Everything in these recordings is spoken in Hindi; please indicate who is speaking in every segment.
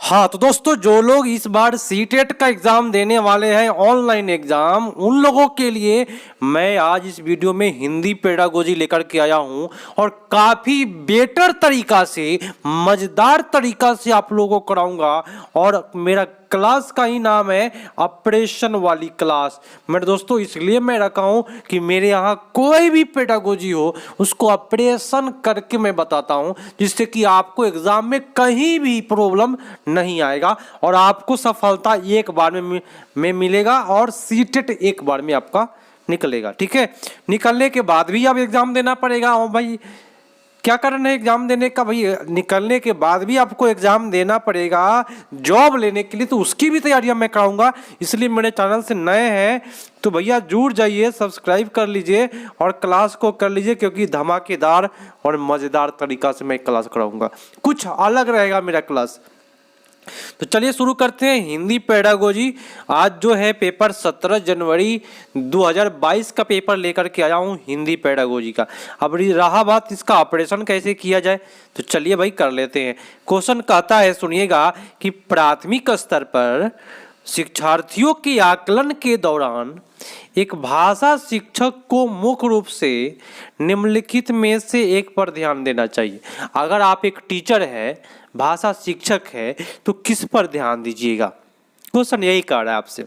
Speaker 1: हाँ तो दोस्तों, जो लोग इस बार सीटेट का एग्जाम देने वाले हैं, ऑनलाइन एग्जाम, उन लोगों के लिए मैं आज इस वीडियो में हिंदी पेडागोजी लेकर के आया हूं और काफी बेटर तरीका से, मजेदार तरीका से आप लोगों को कराऊंगा। और मेरा क्लास का ही नाम है ऑपरेशन वाली क्लास। मेरे दोस्तों इसलिए मैं रखा हूं कि मेरे यहाँ कोई भी पेडागोजी हो उसको ऑपरेशन करके मैं बताता हूं, जिससे कि आपको एग्जाम में कहीं भी प्रॉब्लम नहीं आएगा और आपको सफलता एक बार में मिलेगा और सीटेट एक बार में आपका निकलेगा। ठीक है, निकलने के बाद भी आप एग्जाम देना पड़ेगा। और भाई क्या करना है एग्जाम देने का, भाई निकलने के बाद भी आपको एग्जाम देना पड़ेगा जॉब लेने के लिए, तो उसकी भी तैयारियां मैं कराऊंगा। इसलिए मेरे चैनल से नए हैं तो भैया जुड़ जाइए, सब्सक्राइब कर लीजिए और क्लास को कर लीजिए, क्योंकि धमाकेदार और मजेदार तरीका से मैं क्लास कराऊंगा। कुछ अलग रहेगा मेरा क्लास। तो चलिए शुरू करते हैं हिंदी पेडागोजी। आज जो है पेपर 17 जनवरी 2022 का पेपर लेकर के आया हूं हिंदी पेडागोजी का। अब रहा बात इसका ऑपरेशन कैसे किया जाए, तो चलिए भाई कर लेते हैं। क्वेश्चन कहता है, सुनिएगा, कि प्राथमिक स्तर पर शिक्षार्थियों के आकलन के दौरान एक भाषा शिक्षक को मुख्य रूप से निम्नलिखित में से एक पर ध्यान देना चाहिए। अगर आप एक टीचर है, भाषा शिक्षक है, तो किस पर ध्यान दीजिएगा? क्वेश्चन यही कह रहा है आपसे,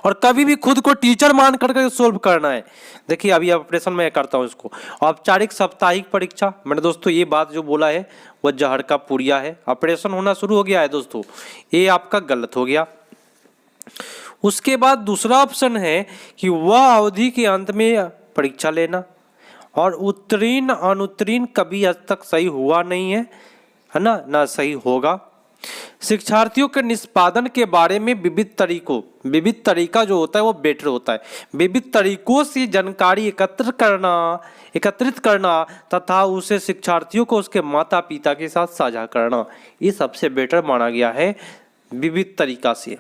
Speaker 1: और कभी भी खुद को टीचर मान करके सोल्व करना है। देखिए अभी ऑपरेशन में करता हूं इसको। औपचारिक साप्ताहिक परीक्षा, मैंने दोस्तों ये बात जो बोला है वह जहर का पुड़िया है। ऑपरेशन होना शुरू हो गया है दोस्तों, ये आपका गलत हो गया। उसके बाद दूसरा ऑप्शन है कि वह अवधि के अंत में परीक्षा लेना, और उत्तीर्ण अनुत्तीर्ण कभी आज तक सही हुआ नहीं है ना, ना सही होगा। शिक्षार्थियों के निष्पादन के बारे में विविध तरीका जो होता है वो बेटर होता है। विविध तरीकों से जानकारी एकत्रित करना तथा उसे शिक्षार्थियों को उसके माता पिता के साथ साझा करना, ये सबसे बेटर माना गया है विविध तरीका से।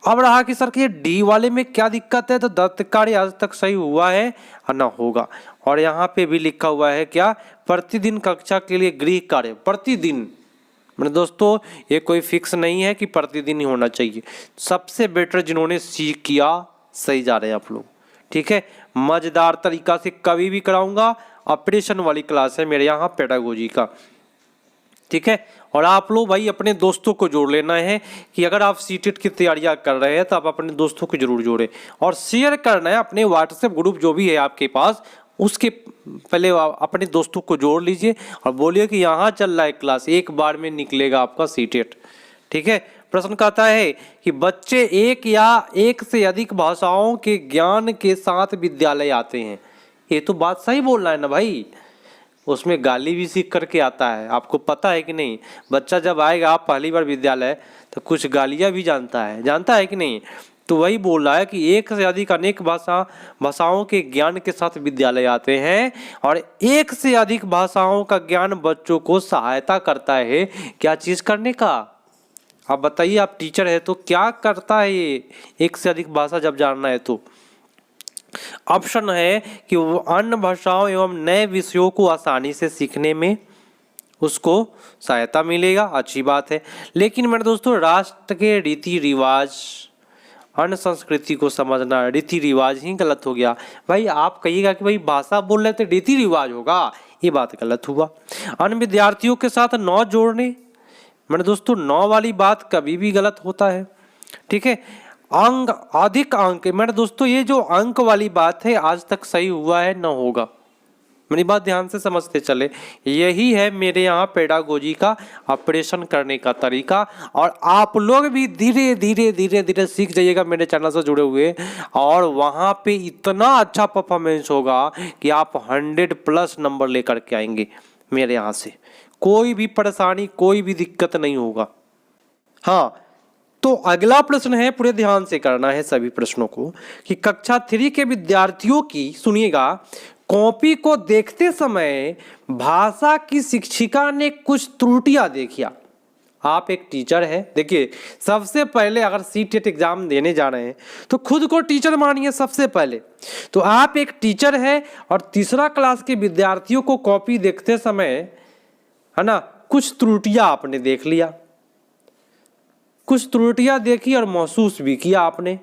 Speaker 1: अब रहा कि सर के डी वाले में क्या दिक्कत है, तो दत्त कार्य आज तक सही हुआ है ना होगा। और यहाँ पे भी लिखा हुआ है क्या, प्रतिदिन कक्षा के लिए गृह कार्य प्रतिदिन। मेरे दोस्तों ये कोई फिक्स नहीं है कि प्रतिदिन ही होना चाहिए। सबसे बेटर जिन्होंने सीख किया, सही जा रहे हैं आप लोग। ठीक है, मजेदार तरीका से कभी भी कराऊंगा। ऑपरेशन वाली क्लास है मेरे यहाँ पेडागोजी का। ठीक है, और आप लोग भाई अपने दोस्तों को जोड़ लेना है कि अगर आप सीटेट की तैयारियां कर रहे हैं तो आप अपने दोस्तों को जरूर जोड़ें और शेयर करना है अपने व्हाट्सएप ग्रुप जो भी है आपके पास, उसके पहले अपने दोस्तों को जोड़ लीजिए और बोलिए कि यहाँ चल रहा है क्लास, एक बार में निकलेगा आपका सीटेट। ठीक है, प्रश्न कहता है कि बच्चे एक या एक से अधिक भाषाओं के ज्ञान के साथ विद्यालय आते हैं। ये तो बात सही बोल रहा है ना भाई, उसमें गाली भी सीख करके आता है। आपको पता है कि नहीं, बच्चा जब आएगा आप पहली बार विद्यालय तो कुछ गालियाँ भी जानता है कि नहीं। तो वही बोल रहा है कि एक से अधिक अनेक भाषाओं के ज्ञान के साथ विद्यालय आते हैं, और एक से अधिक भाषाओं का ज्ञान बच्चों को सहायता करता है क्या चीज़ करने का? आप बताइए, आप टीचर है तो क्या करता है ये एक से अधिक भाषा जब जानना है तो? ऑप्शन है कि वो अन्य भाषाओं एवं नए विषयों को आसानी से सीखने में उसको सहायता मिलेगा, अच्छी बात है। लेकिन मेरे दोस्तों राष्ट्र के रीति रिवाज, अन्य संस्कृति को समझना, रीति रिवाज ही गलत हो गया। भाई आप कहिएगा कि भाई भाषा बोल रहे थे रीति रिवाज होगा, ये बात गलत हुआ। अन्य विद्यार्थियों के साथ नौ जोड़ने, मेरे दोस्तों नौ वाली बात कभी भी गलत होता है। ठीक है, अंक अधिक अंक, मेरे दोस्तों ये जो अंक वाली बात है आज तक सही हुआ है ना होगा। मेरी बात ध्यान से समझते चले, यही है मेरे यहाँ पेडागोजी का ऑपरेशन करने का तरीका। और आप लोग भी धीरे धीरे सीख जाइएगा मेरे चैनल से जुड़े हुए, और वहाँ पे इतना अच्छा परफॉर्मेंस होगा कि आप 100+ नंबर लेकर के आएंगे मेरे यहाँ से। कोई भी परेशानी, कोई भी दिक्कत नहीं होगा। हाँ, तो अगला प्रश्न है, पूरे ध्यान से करना है सभी प्रश्नों को, कि कक्षा 3 के विद्यार्थियों की, सुनिएगा, कॉपी को देखते समय भाषा की शिक्षिका ने कुछ त्रुटियां देखिया। आप एक टीचर है, देखिए सबसे पहले अगर सीटेट एग्जाम देने जा रहे हैं तो खुद को टीचर मानिए सबसे पहले। तो आप एक टीचर है और तीसरा क्लास के विद्यार्थियों को कॉपी देखते समय, है ना, कुछ त्रुटियां आपने देख लिया। कुछ त्रुटियां देखी और महसूस भी किया आपने।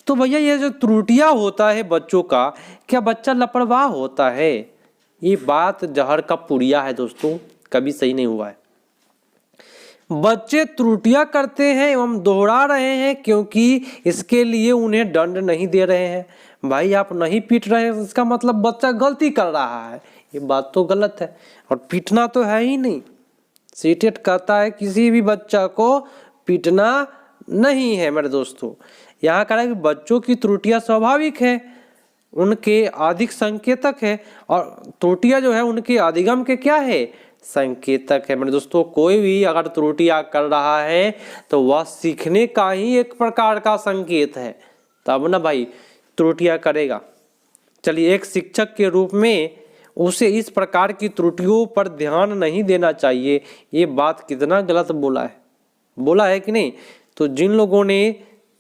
Speaker 1: तो भैया ये जो त्रुटियां होता है बच्चों का, क्या बच्चा लापरवाह होता है? ये बात जहर का पुड़िया है दोस्तों, कभी सही नहीं हुआ है। बच्चे त्रुटियां करते हैं एवं दोहरा रहे हैं क्योंकि इसके लिए उन्हें दंड नहीं दे रहे हैं। भाई आप नहीं पीट रहे हैं इसका मतलब बच्चा गलती कर रहा है, ये बात तो गलत है। और पीटना तो है ही नहीं, सीटेट कहता है किसी भी बच्चा को पीटना नहीं है मेरे दोस्तों। यहाँ कह रहा है कि बच्चों की त्रुटियां स्वाभाविक है, उनके अधिक संकेतक है, और त्रुटियां जो है उनके अधिगम के क्या है, संकेतक है मेरे दोस्तों। कोई भी अगर त्रुटियां कर रहा है तो वह सीखने का ही एक प्रकार का संकेत है, तब ना भाई त्रुटियां करेगा। चलिए, एक शिक्षक के रूप में उसे इस प्रकार की त्रुटियों पर ध्यान नहीं देना चाहिए, ये बात कितना गलत बोला है कि नहीं? तो जिन लोगों ने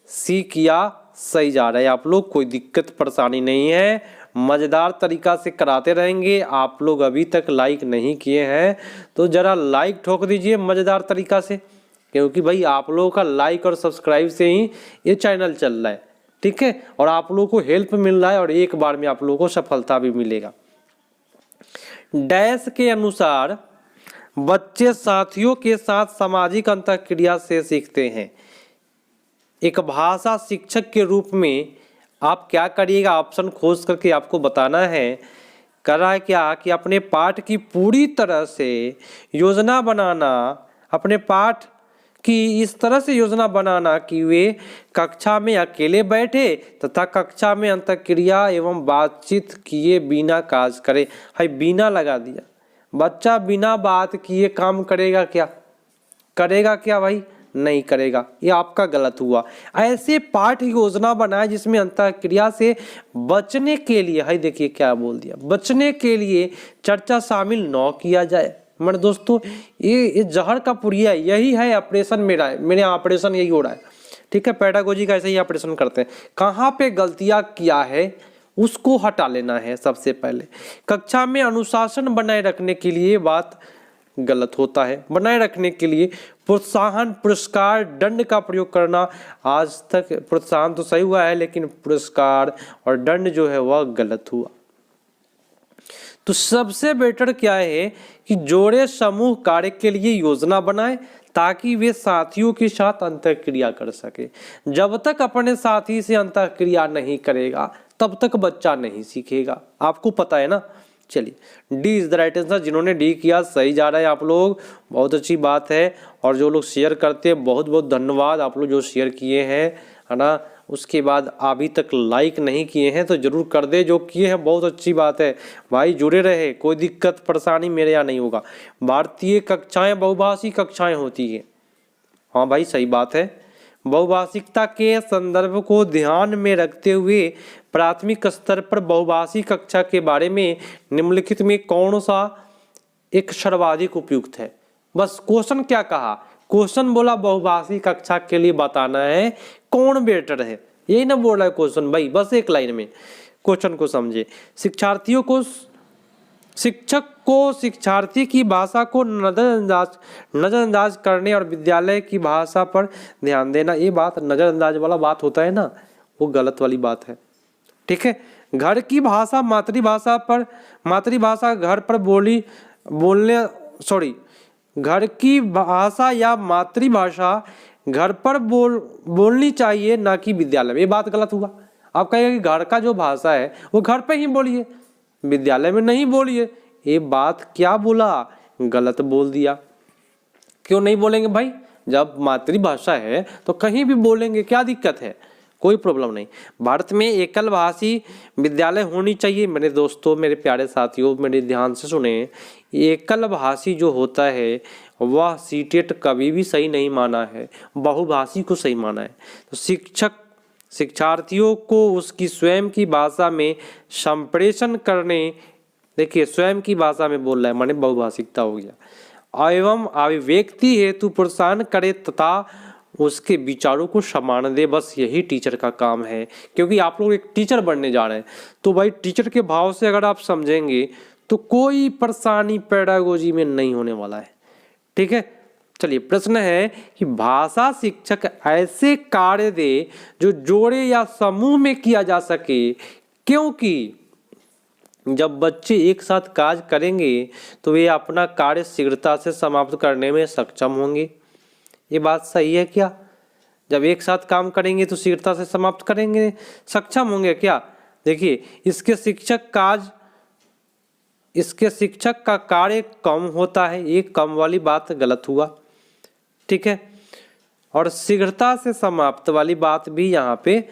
Speaker 1: सी किया सही जा रहा है आप लोग, कोई दिक्कत परेशानी नहीं है, मज़ेदार तरीका से कराते रहेंगे। आप लोग अभी तक लाइक नहीं किए हैं तो ज़रा लाइक ठोक दीजिए मज़ेदार तरीका से, क्योंकि भाई आप लोगों का लाइक और सब्सक्राइब से ही ये चैनल चल रहा है, ठीक है? और आप लोगों को हेल्प मिल रहा है और एक बार में आप लोगों को सफलता भी मिलेगा। डैश के अनुसार बच्चे साथियों के साथ सामाजिक अंतःक्रिया से सीखते हैं। एक भाषा शिक्षक के रूप में आप क्या करिएगा, ऑप्शन खोज करके आपको बताना है। कर रहा है क्या कि अपने पाठ की पूरी तरह से योजना बनाना, अपने पाठ की इस तरह से योजना बनाना कि वे कक्षा में अकेले बैठे तथा कक्षा में अंतःक्रिया एवं बातचीत किए बिना काज करे। हाय, बिना लगा दिया, बच्चा बिना बात किए काम करेगा क्या? करेगा क्या भाई? नहीं करेगा, ये आपका गलत हुआ। ऐसे पाठ योजना बनाए जिसमें अंतःक्रिया से बचने के लिए, हाय देखिए क्या बोल दिया, बचने के लिए चर्चा शामिल न किया जाए। मेरे दोस्तों ये जहर का पुड़िया यही है ऑपरेशन मेरा है, मेरे ऑपरेशन यही हो रहा है, ठीक है? पेडागोजी का ऐसे ही ऑपरेशन करते हैं। कहाँ पे गलतियाँ किया है उसको हटा लेना है सबसे पहले। कक्षा में अनुशासन बनाए रखने के लिए बात गलत होता है, बनाए रखने के लिए प्रोत्साहन, पुरस्कार, दंड का प्रयोग करना। आज तक प्रोत्साहन तो सही हुआ है लेकिन पुरस्कार और दंड जो है वह गलत हुआ। तो सबसे बेटर क्या है कि जोड़े समूह कार्य के लिए योजना बनाए ताकि वे साथियों के साथ अंतःक्रिया कर सके। जब तक अपने साथी से अंतःक्रिया नहीं करेगा तब तक बच्चा नहीं सीखेगा, आपको पता है ना। चलिए, D is the right answer. जिन्होंने डी किया सही जा रहा है आप लोग, बहुत अच्छी बात है। और जो लोग शेयर करते हैं बहुत बहुत धन्यवाद, आप लोग जो शेयर किए हैं, है ना। उसके बाद अभी तक लाइक नहीं किए हैं तो जरूर कर दे, जो किए हैं बहुत अच्छी बात है भाई, जुड़े रहे, कोई दिक्कत परेशानी मेरे यहाँ नहीं होगा। भारतीय कक्षाएं बहुभाषी कक्षाएं होती है, हाँ भाई सही बात है। बहुभाषिकता के संदर्भ को ध्यान में रखते हुए प्राथमिक स्तर पर बहुभाषी कक्षा के बारे में निम्नलिखित में कौन सा एक सर्वाधिक उपयुक्त है? बस क्वेश्चन क्या कहा, क्वेश्चन बोला बहुभाषी कक्षा के लिए बताना है कौन बेटर है, यही ना बोल रहा है क्वेश्चन भाई। बस एक लाइन में क्वेश्चन को समझे। शिक्षक को शिक्षार्थी की भाषा को नजरअंदाज करने और विद्यालय की भाषा पर ध्यान देना, ये बात नजरअंदाज वाला बात होता है ना, वो गलत वाली बात है, ठीक है। घर की भाषा मातृभाषा घर पर घर की भाषा या मातृभाषा घर पर बोलनी चाहिए ना कि विद्यालय में, ये बात गलत हुआ। आप कहेंगे कि घर का जो भाषा है वो घर पे ही बोलिए, विद्यालय में नहीं बोलिए, ये बात क्या बोला, गलत बोल दिया। क्यों नहीं बोलेंगे भाई? जब मातृभाषा है तो कहीं भी बोलेंगे, क्या दिक्कत है? कोई प्रॉब्लम नहीं। भारत में एकल भाषी विद्यालय होनी चाहिए। मेरे दोस्तों, मेरे प्यारे साथियों, मेरे ध्यान से सुने, एकल भाषी जो होता है वह सीटेट कभी भी सही नहीं माना है, बहुभाषी को सही माना है। तो शिक्षार्थियों को उसकी स्वयं की भाषा में संप्रेषण करने, देखिए स्वयं की भाषा में बोल रहा है माने बहुभाषिकता हो गया, एवं अभिव्यक्ति हेतु प्रोत्साहन करे तथा उसके विचारों को सम्मान दे। बस यही टीचर का काम है, क्योंकि आप लोग एक टीचर बनने जा रहे हैं। तो भाई टीचर के भाव से अगर आप समझेंगे तो कोई परेशानी पेडागोजी में नहीं होने वाला है, ठीक है। चलिए प्रश्न है कि भाषा शिक्षक ऐसे कार्य दे जो जोड़े या समूह में किया जा सके, क्योंकि जब बच्चे एक साथ कार्य करेंगे तो वे अपना कार्य शीघ्रता से समाप्त करने में सक्षम होंगे। ये बात सही है क्या? जब एक साथ काम करेंगे तो शीघ्रता से समाप्त करेंगे, सक्षम होंगे क्या? देखिए इसके शिक्षक का कार्य कम होता है, ये कम वाली बात गलत हुआ, ठीक है। और शीघ्रता से समाप्त वाली बात भी यहाँ पे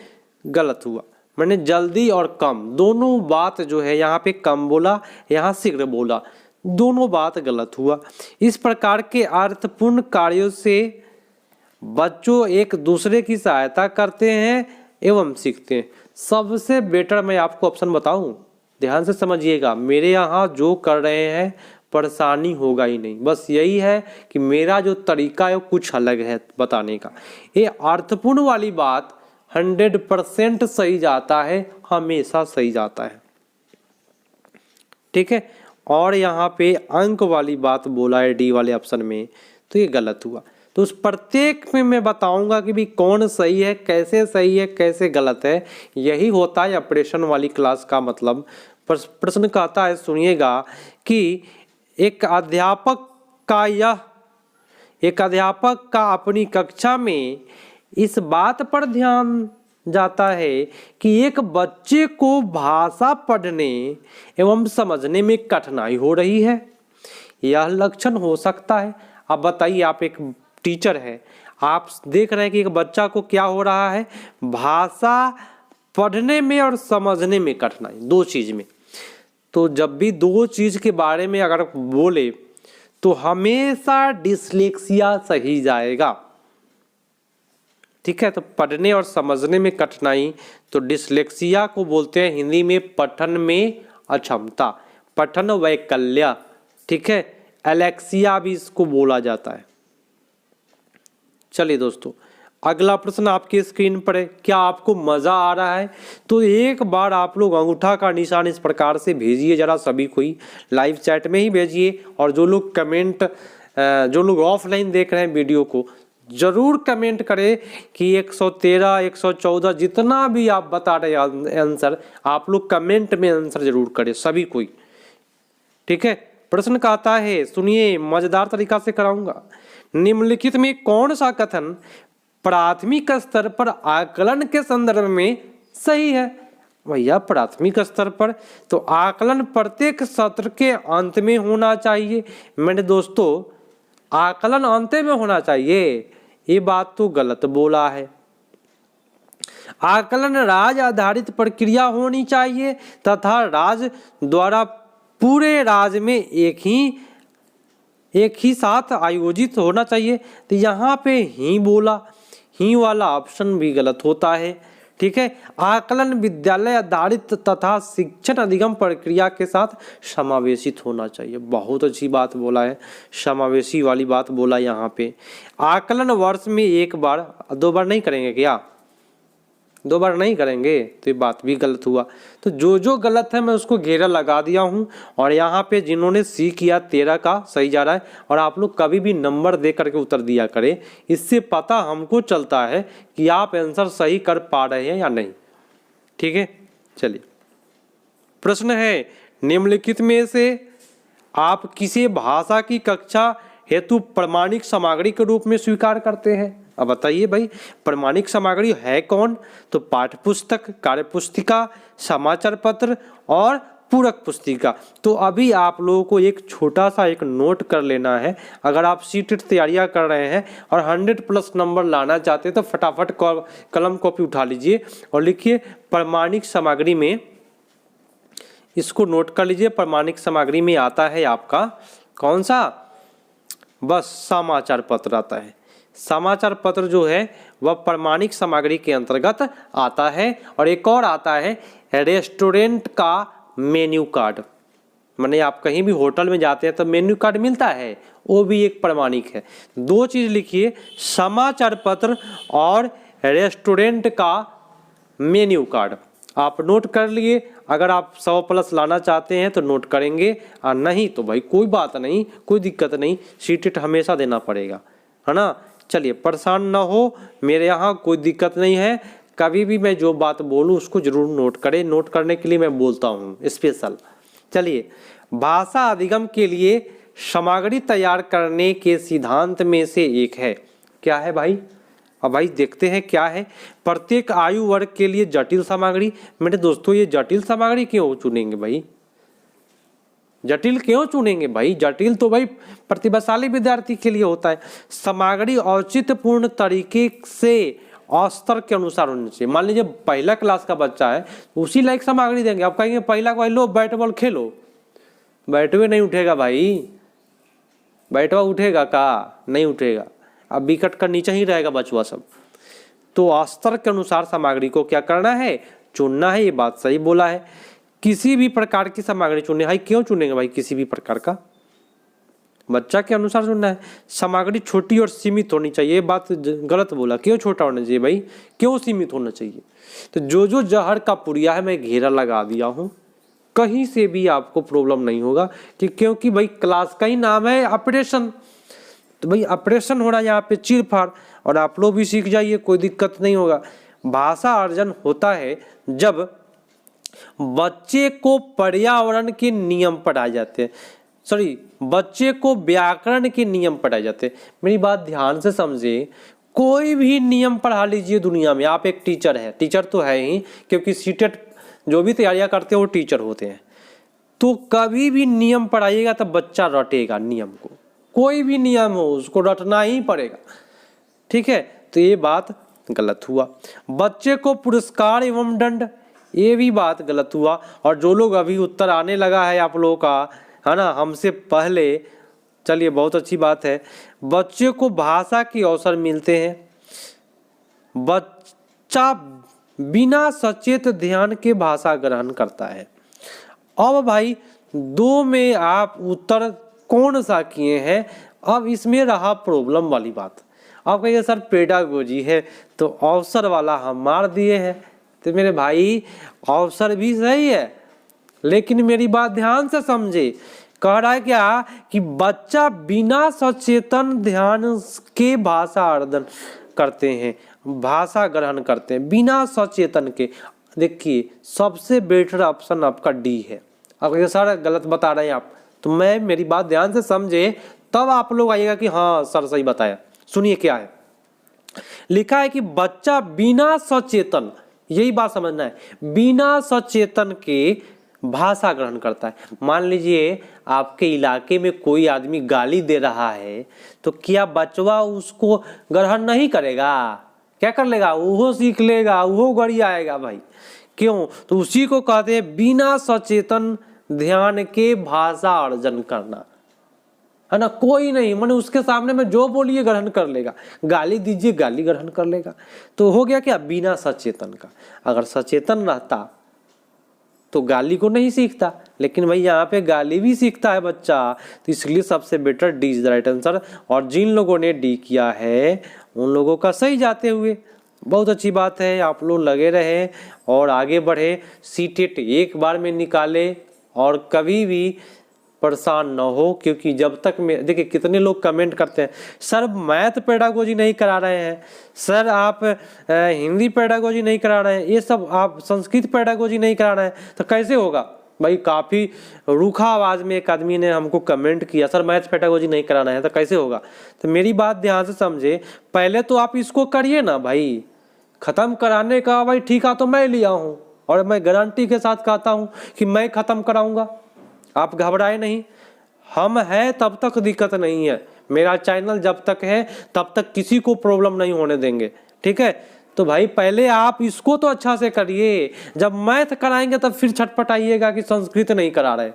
Speaker 1: गलत हुआ, मैंने जल्दी और कम दोनों बात जो है यहाँ पे कम बोला, यहाँ शीघ्र बोला, दोनों बात गलत हुआ। इस प्रकार के अर्थपूर्ण कार्यों से बच्चों एक दूसरे की सहायता करते हैं एवं सीखते हैं। सबसे बेटर मैं आपको ऑप्शन बताऊं, ध्यान से समझिएगा, मेरे यहाँ जो कर रहे हैं परेशानी होगा ही नहीं, बस यही है कि मेरा जो तरीका है वो कुछ अलग है बताने का। ये अर्थपूर्ण वाली बात 100% सही जाता है, हमेशा सही जाता है, ठीक है। और यहाँ पे अंक वाली बात बोला है डी वाले ऑप्शन में, तो ये गलत हुआ। तो उस प्रत्येक में मैं बताऊंगा कि भी कौन सही है, कैसे गलत है। यही होता है ऑपरेशन वाली क्लास का मतलब। प्रश्न कहता है, सुनिएगा कि एक अध्यापक का अपनी कक्षा में इस बात पर ध्यान जाता है कि एक बच्चे को भाषा पढ़ने एवं समझने में कठिनाई हो रही है। यह लक्षण हो सकता है। अब बताइए, आप एक टीचर है, आप देख रहे हैं कि एक बच्चा को क्या हो रहा है, भाषा पढ़ने में और समझने में कठिनाई, दो चीज में। तो जब भी दो चीज के बारे में अगर बोले तो हमेशा डिसलेक्सिया सही जाएगा, ठीक है। तो पढ़ने और समझने में कठिनाई, तो डिसलेक्सिया को बोलते हैं हिंदी में पठन में अक्षमता, पठन वैकल्य, ठीक है। एलेक्सिया भी इसको बोला जाता है। चलिए दोस्तों, अगला प्रश्न आपकी स्क्रीन पर है। क्या आपको मजा आ रहा है? तो एक बार आप लोग अंगूठा का निशान इस प्रकार से भेजिए जरा, सभी कोई लाइव चैट में ही भेजिए। और जो लोग जो लोग ऑफलाइन देख रहे हैं वीडियो को, जरूर कमेंट करें कि 113, 114 जितना भी आप बता रहे हैं आंसर, आप लोग कमेंट में आंसर जरूर करें सभी कोई, ठीक है। प्रश्न कहता है, सुनिए, मजेदार तरीका से कराऊंगा। निम्नलिखित में कौन सा कथन प्राथमिक स्तर पर आकलन के संदर्भ में सही है? भैया प्राथमिक स्तर पर तो आकलन प्रत्येक सत्र के अंत में होना चाहिए। मैंने दोस्तों आकलन अंत में होना चाहिए, ये बात तो गलत बोला है। आकलन राज्य आधारित प्रक्रिया होनी चाहिए तथा राज्य द्वारा पूरे राज्य में एक ही साथ आयोजित होना चाहिए। तो यहाँ पे ही बोला, ही वाला ऑप्शन भी गलत होता है, ठीक है। आकलन विद्यालय आधारित तथा शिक्षण अधिगम प्रक्रिया के साथ समावेशित होना चाहिए, बहुत अच्छी बात बोला है, समावेशी वाली बात बोला यहाँ पे। आकलन वर्ष में एक बार, दो बार नहीं करेंगे क्या? दो बार नहीं करेंगे, तो ये बात भी गलत हुआ। तो जो गलत है मैं उसको घेरा लगा दिया हूँ। और यहाँ पे जिन्होंने सी किया 13 का सही जा रहा है। और आप लोग कभी भी नंबर दे करके उत्तर दिया करें, इससे पता हमको चलता है कि आप आंसर सही कर पा रहे हैं या नहीं, ठीक है। चलिए, प्रश्न है, निम्नलिखित में से आप किसी भाषा की कक्षा हेतु प्रमाणिक सामग्री के रूप में स्वीकार करते हैं? अब बताइए भाई, प्रमाणिक सामग्री है कौन? तो पाठ्य पुस्तक, कार्य पुस्तिका, समाचार पत्र और पूरक पुस्तिका। तो अभी आप लोगों को एक छोटा सा एक नोट कर लेना है। अगर आप सीटेट तैयारियां कर रहे हैं और 100+ नंबर लाना चाहते हैं तो फटाफट कलम कॉपी उठा लीजिए और लिखिए प्रमाणिक सामग्री में, इसको नोट कर लीजिए। प्रमाणिक सामग्री में आता है आपका कौन सा? बस समाचार पत्र आता है। समाचार पत्र जो है वह प्रमाणिक सामग्री के अंतर्गत आता है। और एक और आता है रेस्टोरेंट का मेन्यू कार्ड, माने आप कहीं भी होटल में जाते हैं तो मेन्यू कार्ड मिलता है, वो भी एक प्रमाणिक है। दो चीज लिखिए, समाचार पत्र और रेस्टोरेंट का मेन्यू कार्ड। आप नोट कर लिए। अगर आप 100+ लाना चाहते हैं तो नोट करेंगे, और नहीं तो भाई कोई बात नहीं, कोई दिक्कत नहीं, सीटेट हमेशा देना पड़ेगा, है ना। चलिए परेशान ना हो, मेरे यहाँ कोई दिक्कत नहीं है। कभी भी मैं जो बात बोलूँ उसको जरूर नोट करें, नोट करने के लिए मैं बोलता हूँ स्पेशल। चलिए, भाषा अधिगम के लिए सामग्री तैयार करने के सिद्धांत में से एक है, क्या है भाई? अब भाई देखते हैं क्या है। प्रत्येक आयु वर्ग के लिए जटिल सामग्री। मेरे दोस्तों, ये जटिल सामग्री क्यों चुनेंगे भाई? जटिल क्यों चुनेंगे भाई? जटिल तो भाई प्रतिभाशाली विद्यार्थी के लिए होता है। सामग्री औचित्यपूर्ण तरीके से स्तर के अनुसार होनी चाहिए। मान लीजिए पहला क्लास का बच्चा है, उसी लायक सामग्री देंगे। आप कहेंगे पहला को लो बैट बॉल खेलो, बैटवे नहीं उठेगा भाई। बैटवा उठेगा का? नहीं उठेगा। अब विकेट का नीचे ही रहेगा बचवा सब। तो स्तर के अनुसार सामग्री को क्या करना है? चुनना है। ये बात सही बोला है। किसी भी प्रकार की सामग्री चुनने है। क्यों चुनेंगे भाई? किसी भी प्रकार का बच्चा के अनुसार चुनना है। सामग्री छोटी और सीमित होनी चाहिए। ये बात गलत बोला। क्यों छोटा होना चाहिए भाई? क्यों सीमित होना चाहिए? तो जो जहर का पुड़िया है मैं घेरा लगा दिया हूँ, कहीं से भी आपको प्रॉब्लम नहीं होगा कि क्योंकि भाई क्लास का ही नाम है ऑपरेशन। तो भाई ऑपरेशन हो रहा है यहाँ पे चीर फाड़, और आप लोग भी सीख जाइए, कोई दिक्कत नहीं होगा। भाषा अर्जन होता है जब बच्चे को पर्यावरण के नियम पढ़ाए जाते हैं, बच्चे को व्याकरण के नियम पढ़ाए जाते हैं। मेरी बात ध्यान से समझे। कोई भी नियम पढ़ा लीजिए दुनिया में। आप एक टीचर है, टीचर तो है ही, क्योंकि सीटेट जो भी तैयारियां करते हैं वो टीचर होते हैं। तो कभी भी नियम पढ़ाइएगा तब बच्चा रटेगा नियम को। कोई भी नियम हो उसको रटना ही पड़ेगा, ठीक है। तो ये बात गलत हुआ। बच्चे को पुरस्कार एवं दंड, ये भी बात गलत हुआ। और जो लोग अभी उत्तर आने लगा है आप लोगों का, है ना, हमसे पहले, चलिए बहुत अच्छी बात है। बच्चे को भाषा के अवसर मिलते हैं। बच्चा बिना सचेत ध्यान के भाषा ग्रहण करता है। अब भाई दो में आप उत्तर कौन सा किए हैं? अब इसमें रहा प्रॉब्लम वाली बात। आप कहिए सर पेडागोजी है तो अवसर वाला हम मार दिए हैं। तो मेरे भाई अवसर भी सही है, लेकिन मेरी बात ध्यान से समझे। कह रहा है क्या कि बच्चा बिना सचेतन ध्यान के भाषा अर्जन करते हैं, भाषा ग्रहण करते हैं बिना सचेतन के। देखिए सबसे बेटर ऑप्शन आपका डी है। अब ये सर गलत बता रहे हैं आप, तो मैं मेरी बात ध्यान से समझे तब आप लोग आइएगा कि हाँ सर सही बताया। सुनिए क्या है लिखा है कि बच्चा बिना सचेतन, यही बात समझना है, बिना सचेतन के भाषा ग्रहण करता है। मान लीजिए आपके इलाके में कोई आदमी गाली दे रहा है, तो क्या बचवा उसको ग्रहण नहीं करेगा? क्या कर लेगा? वो सीख लेगा, वो गड़ी आएगा भाई। क्यों? तो उसी को कहते हैं बिना सचेतन ध्यान के भाषा अर्जन करना, है ना। कोई नहीं, माने उसके सामने में जो बोलिए ग्रहण कर लेगा, गाली दीजिए गाली ग्रहण कर लेगा। तो हो गया क्या? बिना सचेतन का। अगर सचेतन रहता तो गाली को नहीं सीखता, लेकिन भाई यहाँ पे गाली भी सीखता है बच्चा। तो इसलिए सबसे better D is the right answer. और जिन लोगों ने डी किया है उन लोगों का सही जाते हुए, बहुत अच्छी बात है। आप लोग लगे रहे और आगे बढ़े, सीटेट एक बार में निकाले और कभी भी परेशान न हो। क्योंकि जब तक मैं देखिए कितने लोग कमेंट करते हैं सर मैथ पेडागोजी नहीं करा रहे हैं, सर आप हिंदी पेडागोजी नहीं करा रहे हैं, ये सब आप संस्कृत पेडागोजी नहीं करा रहे हैं, तो कैसे होगा भाई? काफ़ी रूखा आवाज़ में एक आदमी ने हमको कमेंट किया सर मैथ पेडागोजी नहीं करा रहे हैं, तो कैसे होगा? तो मेरी बात ध्यान से समझे। पहले तो आप इसको करिए ना भाई, ख़त्म कराने का भाई ठीका तो मैं लिया हूँ और मैं गारंटी के साथ कहता हूँ कि मैं ख़त्म कराऊँगा। आप घबराए नहीं, हम हैं तब तक दिक्कत नहीं है। मेरा चैनल जब तक है तब तक किसी को प्रॉब्लम नहीं होने देंगे, ठीक है। तो भाई पहले आप इसको तो अच्छा से करिए, जब मैथ कराएंगे तब फिर छटपटाइएगा कि संस्कृत नहीं करा रहे।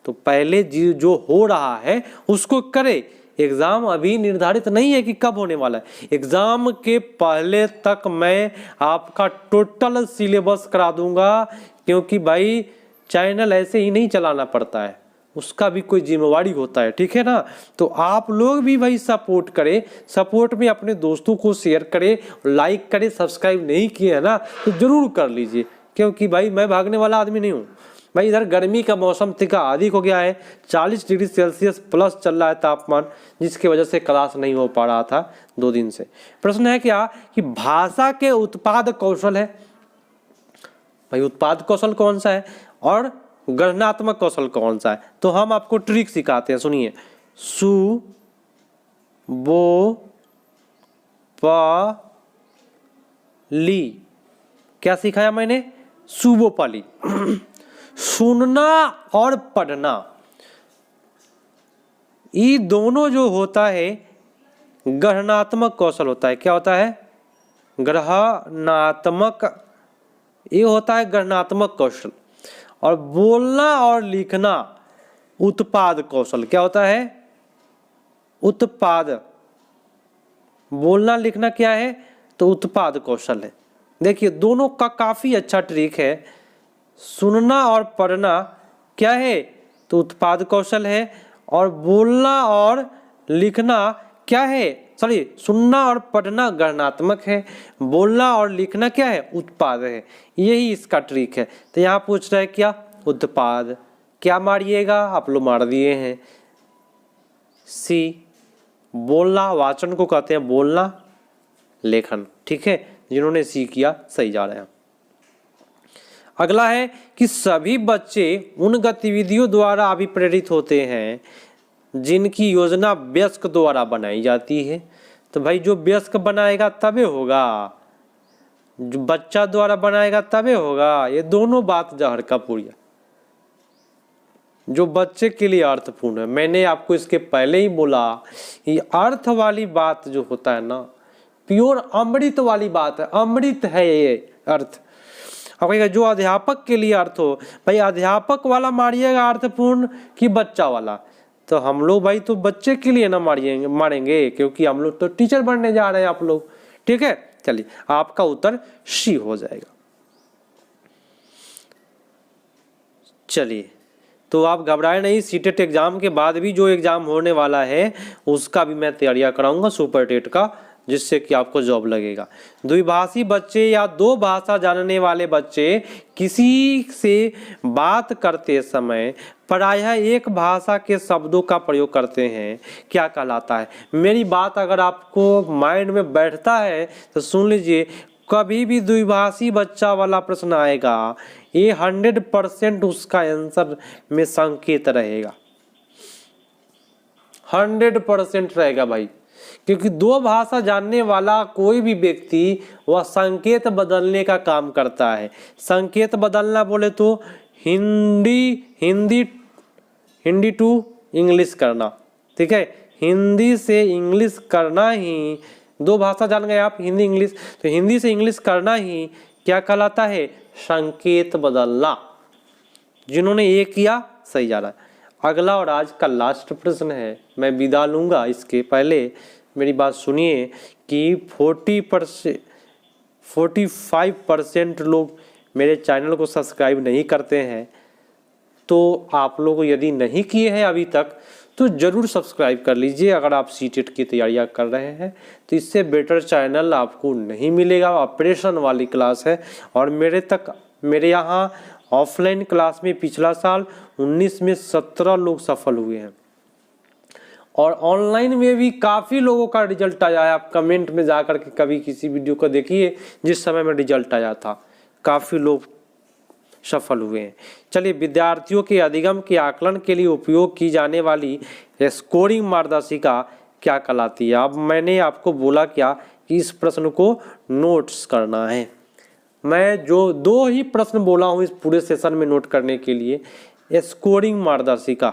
Speaker 1: तो पहले जो हो रहा है उसको करे। एग्जाम अभी निर्धारित नहीं है कि कब होने वाला है। एग्जाम के पहले तक मैं आपका टोटल सिलेबस करा दूंगा, क्योंकि भाई चैनल ऐसे ही नहीं चलाना पड़ता है, उसका भी कोई जिम्मेवारी होता है, ठीक है ना। तो आप लोग भी भाई सपोर्ट करें, सपोर्ट में अपने दोस्तों को शेयर करें, लाइक करें। सब्सक्राइब नहीं किए है ना तो जरूर कर लीजिए, क्योंकि भाई मैं भागने वाला आदमी नहीं हूँ। भाई इधर गर्मी का मौसम तिका अधिक हो गया है, 40 डिग्री सेल्सियस प्लस चल रहा है तापमान, जिसकी वजह से क्लास नहीं हो पा रहा था 2 दिन से। प्रश्न है क्या कि भाषा के उत्पाद कौशल है, भाई उत्पाद कौशल कौन सा है और गणनात्मक कौशल कौन सा है। तो हम आपको ट्रिक सिखाते हैं, सुनिए। सु बो प ली, क्या सिखाया मैंने? सुबोपली। सुनना और पढ़ना, ये दोनों जो होता है गणनात्मक कौशल होता है। क्या होता है? गणनात्मक, ये होता है गणनात्मक कौशल। और बोलना और लिखना उत्पाद कौशल। क्या होता है? उत्पाद। बोलना लिखना क्या है? तो उत्पाद कौशल है। देखिए दोनों का काफी अच्छा ट्रिक है। सुनना और पढ़ना क्या है? तो उत्पाद कौशल है। और बोलना और लिखना क्या है? सॉरी, सुनना और पढ़ना गणनात्मक है, बोलना और लिखना क्या है? उत्पाद है। यही इसका ट्रिक है। तो यहाँ पूछ रहा है क्या? उत्पाद। क्या मारिएगा? आप लोग मार दिए हैं सी। बोलना, वाचन को कहते हैं बोलना, लेखन। ठीक है, जिन्होंने सी किया सही जा रहे हैं। अगला है कि सभी बच्चे उन गतिविधियों द्वारा अभिप्रेरित होते हैं जिनकी योजना वयस्क द्वारा बनाई जाती है। तो भाई जो वयस्क बनाएगा तबे होगा, जो बच्चा द्वारा बनाएगा तबे होगा। ये दोनों बात जहर का पुड़िया। जो बच्चे के लिए अर्थपूर्ण है, मैंने आपको इसके पहले ही बोला, ये अर्थ वाली बात जो होता है ना, प्योर अमृत वाली बात है। अमृत है ये अर्थ। अब कहेगा जो अध्यापक के लिए अर्थ हो, भाई अध्यापक वाला मारिएगा अर्थपूर्ण कि बच्चा वाला? तो हम लोग भाई तो बच्चे के लिए ना मारेंगे, क्योंकि हम लोग तो टीचर बनने जा रहे हैं आप लोग। ठीक है, चलिए आपका उत्तर सी हो जाएगा। चलिए, तो आप घबराए नहीं, सीटेट एग्जाम के बाद भी जो एग्जाम होने वाला है उसका भी मैं तैयारियां कराऊंगा, सुपर टेट का, जिससे कि आपको जॉब लगेगा। द्विभाषी बच्चे या दो भाषा जानने वाले बच्चे किसी से बात करते समय प्रायः एक भाषा के शब्दों का प्रयोग करते हैं, क्या कहलाता है? मेरी बात अगर आपको माइंड में बैठता है तो सुन लीजिए, कभी भी द्विभाषी बच्चा वाला प्रश्न आएगा, ये 100% उसका आंसर में संकेत रहेगा, 100% रहेगा भाई। क्योंकि दो भाषा जानने वाला कोई भी व्यक्ति वह संकेत बदलने का काम करता है। संकेत बदलना बोले तो हिंदी टू इंग्लिश करना। ठीक है, हिंदी से इंग्लिश करना ही, दो भाषा जान गए आप, हिंदी इंग्लिश, तो हिंदी से इंग्लिश करना ही क्या कहलाता है? संकेत बदलना। जिन्होंने ये किया सही जा रहा है। अगला और आज का लास्ट प्रश्न है, मैं विदा लूंगा। इसके पहले मेरी बात सुनिए कि 45% लोग मेरे चैनल को सब्सक्राइब नहीं करते हैं। तो आप लोग यदि नहीं किए हैं अभी तक तो ज़रूर सब्सक्राइब कर लीजिए। अगर आप सीटेट की तैयारियां कर रहे हैं तो इससे बेटर चैनल आपको नहीं मिलेगा। ऑपरेशन वाली क्लास है, और मेरे यहाँ ऑफलाइन क्लास में पिछला साल 19 में 17 लोग सफल हुए हैं, और ऑनलाइन में भी काफ़ी लोगों का रिजल्ट आया है। आप कमेंट में जा कर के कभी किसी वीडियो को देखिए जिस समय में रिजल्ट आया था, काफ़ी लोग सफल हुए हैं। चलिए, विद्यार्थियों के अधिगम के आकलन के लिए उपयोग की जाने वाली स्कोरिंग मार्गदर्शिका क्या कहलाती है? अब मैंने आपको बोला क्या कि इस प्रश्न को नोट्स करना है। मैं जो 2 ही प्रश्न बोला हूँ इस पूरे सेशन में नोट करने के लिए, स्कोरिंग मार्गदर्शिका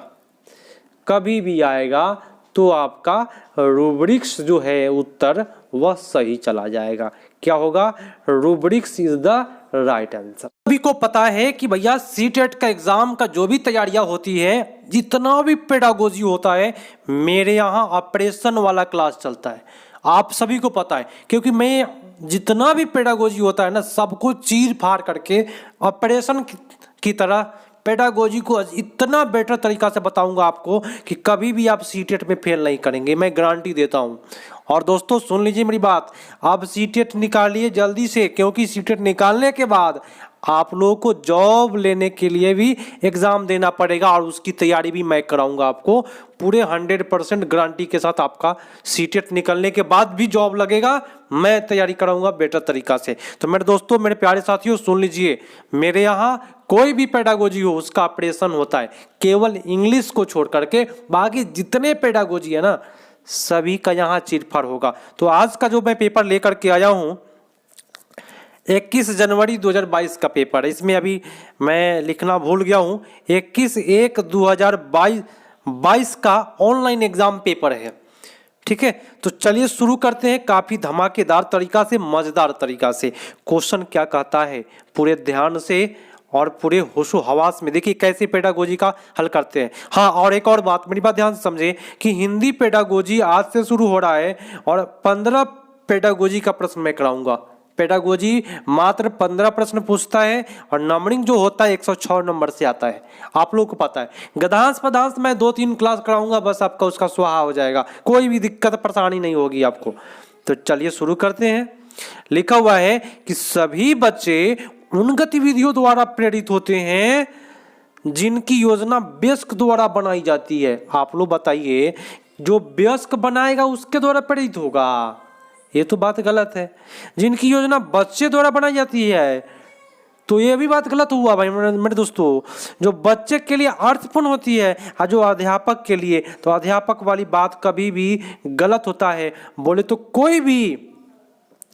Speaker 1: कभी भी आएगा तो आपका रूब्रिक्स जो है उत्तर वह सही चला जाएगा। क्या होगा? Rubrics is the right answer. सभी को पता है कि भैया सीटेट का एग्जाम का जो भी तैयारियां होती है, जितना भी पेडागोजी होता है, मेरे यहाँ ऑपरेशन वाला क्लास चलता है। आप सभी को पता है, क्योंकि मैं जितना भी पेडागोजी होता है ना, सबको चीर फाड़ करके ऑपरेशन की तरह पेडागोजी को इतना बेटर तरीका से बताऊंगा आपको कि कभी भी आप सीटेट में फेल नहीं करेंगे, मैं गारंटी देता हूं। और दोस्तों सुन लीजिए मेरी बात, अब सीटेट निकालिए जल्दी से, क्योंकि सीटेट निकालने के बाद आप लोगों को जॉब लेने के लिए भी एग्जाम देना पड़ेगा और उसकी तैयारी भी मैं कराऊंगा आपको पूरे 100% गारंटी के साथ। आपका सीटेट निकलने के बाद भी जॉब लगेगा, मैं तैयारी कराऊंगा बेटर तरीका से। तो मेरे दोस्तों, मेरे प्यारे साथियों, सुन लीजिए, मेरे यहाँ कोई भी पेडागोजी हो उसका ऑपरेशन होता है, केवल इंग्लिश को छोड़ करके बाकी जितने पेडागोजी है ना सभी का यहाँ चिरफाड़ होगा। तो आज का जो मैं पेपर लेकर के आया हूँ 21 जनवरी 2022 का पेपर है। इसमें अभी मैं लिखना भूल गया हूँ, 21/1/2022 का ऑनलाइन एग्जाम पेपर है। ठीक है, तो चलिए शुरू करते हैं काफी धमाकेदार तरीका से, मजेदार तरीका से। क्वेश्चन क्या कहता है पूरे ध्यान से और पूरे होशो हवास में देखिए कैसे पेडागोजी का हल करते हैं। हाँ, और एक और बात, मेरी बात ध्यान से समझे कि हिंदी पेडागोजी आज से शुरू हो रहा है और 15 पेडागोजी का प्रश्न मैं कराऊंगा। पेडागोजी मात्र 15 प्रश्न पूछता है और नंबरिंग जो होता है 106 नंबर से आता है, आप लोगों को पता है। गधांश पदांश मैं 2-3 क्लास कराऊंगा, बस आपका उसका स्वाहा हो जाएगा, कोई भी दिक्कत परेशानी नहीं होगी आपको। तो चलिए शुरू करते हैं। लिखा हुआ है कि सभी बच्चे उन गतिविधियों द्वारा प्रेरित होते हैं जिनकी योजना वयस्क द्वारा बनाई जाती है। आप लोग बताइए, जो वयस्क बनाएगा उसके द्वारा प्रेरित होगा? ये तो बात गलत है। जिनकी योजना बच्चे द्वारा बनाई जाती है तो ये भी बात गलत हुआ भाई मेरे दोस्तों। जो बच्चे के लिए अर्थपूर्ण होती है और जो अध्यापक के लिए, तो अध्यापक वाली बात कभी भी गलत होता है। बोले तो कोई भी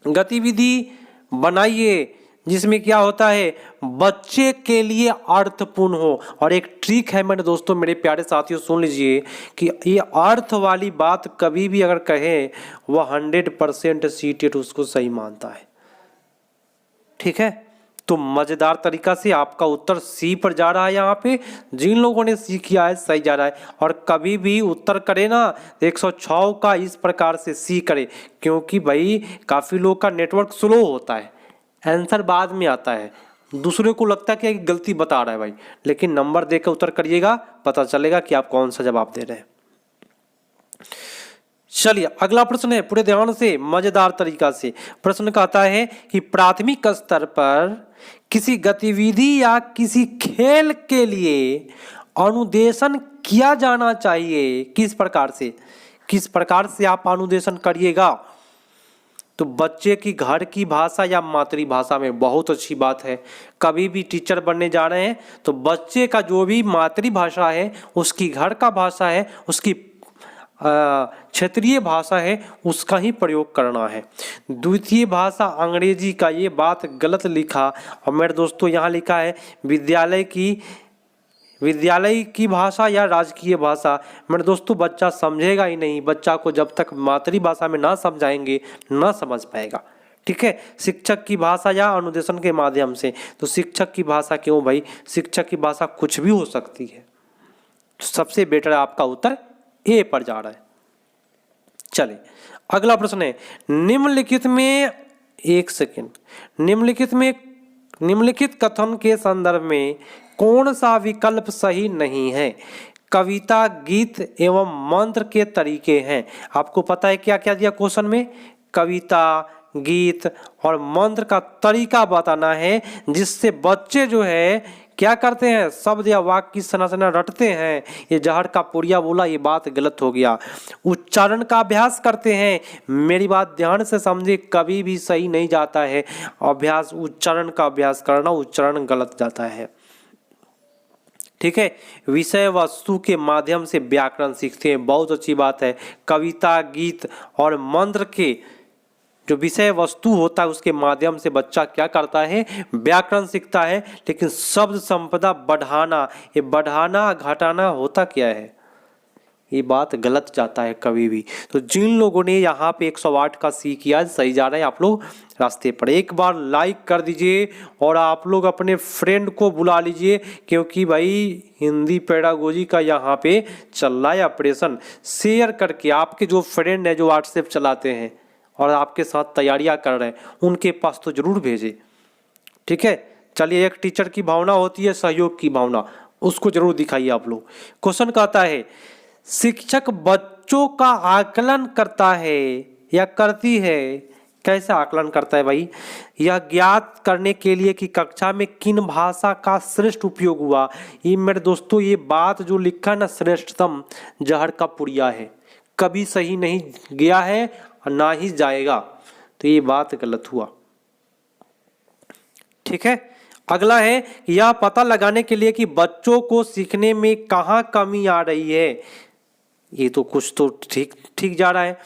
Speaker 1: गतिविधि बनाइए जिसमें क्या होता है बच्चे के लिए अर्थपूर्ण हो। और एक ट्रिक है मेरे दोस्तों, मेरे प्यारे साथियों, सुन लीजिए कि ये अर्थ वाली बात कभी भी अगर कहे वह 100% सीटेट उसको सही मानता है। ठीक है, तो मजेदार तरीका से आपका उत्तर सी पर जा रहा है। यहाँ पे जिन लोगों ने सी किया है सही जा रहा है। और कभी भी उत्तर करे ना 106 का इस प्रकार से सी करे, क्योंकि भाई काफी लोग का नेटवर्क स्लो होता है, आंसर बाद में आता है, दूसरे को लगता है कि गलती बता रहा है भाई, लेकिन नंबर देकर उत्तर करिएगा, पता चलेगा कि आप कौन सा जवाब दे रहे हैं। चलिए अगला प्रश्न है, पूरे ध्यान से मजेदार तरीका से। प्रश्न कहता है कि प्राथमिक स्तर पर किसी गतिविधि या किसी खेल के लिए अनुदेशन किया जाना चाहिए, किस प्रकार से आप अनुदेशन करिएगा? तो बच्चे की घर की भाषा या मातृभाषा में, बहुत अच्छी बात है। कभी भी टीचर बनने जा रहे हैं तो बच्चे का जो भी मातृभाषा है, उसकी घर का भाषा है, उसकी क्षेत्रीय भाषा है, उसका ही प्रयोग करना है। द्वितीय भाषा अंग्रेजी का, ये बात गलत लिखा। और मेरे दोस्तों यहाँ लिखा है विद्यालय की भाषा या राजकीय भाषा। मेरे दोस्तों बच्चा समझेगा ही नहीं, बच्चा को जब तक मातृभाषा में ना समझाएंगे ना समझ पाएगा। ठीक है, शिक्षक की भाषा या अनुदेशन के माध्यम से। तो शिक्षक की भाषा क्यों भाई, शिक्षक की भाषा कुछ भी हो सकती है। सबसे बेटर आपका उत्तर ए पर जा रहा है। चलिए अगला प्रश्न है, निम्नलिखित में निम्नलिखित कथन के संदर्भ में कौन सा विकल्प सही नहीं है? कविता, गीत एवं मंत्र के तरीके हैं। आपको पता है क्या क्या दिया क्वेश्चन में? कविता, गीत और मंत्र का तरीका बताना है, जिससे बच्चे जो है क्या करते हैं, शब्द या वाक्य की संरचना रटते हैं। ये जहर का पुड़िया बोला, ये बात गलत हो गया। उच्चारण का अभ्यास करते हैं। मेरी बात ध्यान से समझे, कभी भी सही नहीं जाता है अभ्यास, उच्चारण का अभ्यास करना, उच्चारण गलत जाता है। ठीक है, विषय वस्तु के माध्यम से व्याकरण सीखते हैं, बहुत अच्छी बात है। कविता, गीत और मंत्र के जो विषय वस्तु होता है उसके माध्यम से बच्चा क्या करता है, व्याकरण सीखता है। लेकिन शब्द संपदा बढ़ाना, ये बढ़ाना घटाना होता क्या है, ये बात गलत जाता है कभी भी। तो जिन लोगों ने यहाँ पे 108 का सी किया सही जा रहा है, आप लोग रास्ते पर। एक बार लाइक कर दीजिए और आप लोग अपने फ्रेंड को बुला लीजिए, क्योंकि भाई हिंदी पेडागोजी का यहाँ पे चल रहा है ऑपरेशन। शेयर करके आपके जो फ्रेंड है, जो व्हाट्सएप चलाते हैं और आपके साथ तैयारियां कर रहे हैं, उनके पास तो जरूर भेजें। ठीक है, चलिए एक टीचर की भावना होती है सहयोग की भावना, उसको जरूर दिखाइए आप लोग। क्वेश्चन कहता है, शिक्षक बच्चों का आकलन करता है या करती है। कैसे आकलन करता है भाई? यह ज्ञात करने के लिए कि कक्षा में किन भाषा का श्रेष्ठ उपयोग हुआ। ये मेरे दोस्तों, ये बात जो लिखा ना, श्रेष्ठतम जहर का पुड़िया है, कभी सही नहीं गया है और ना ही जाएगा। तो ये बात गलत हुआ। ठीक है, अगला है यह पता लगाने के लिए कि बच्चों को सीखने में कहाँ कमी आ रही है। ये तो कुछ तो ठीक जा रहा है।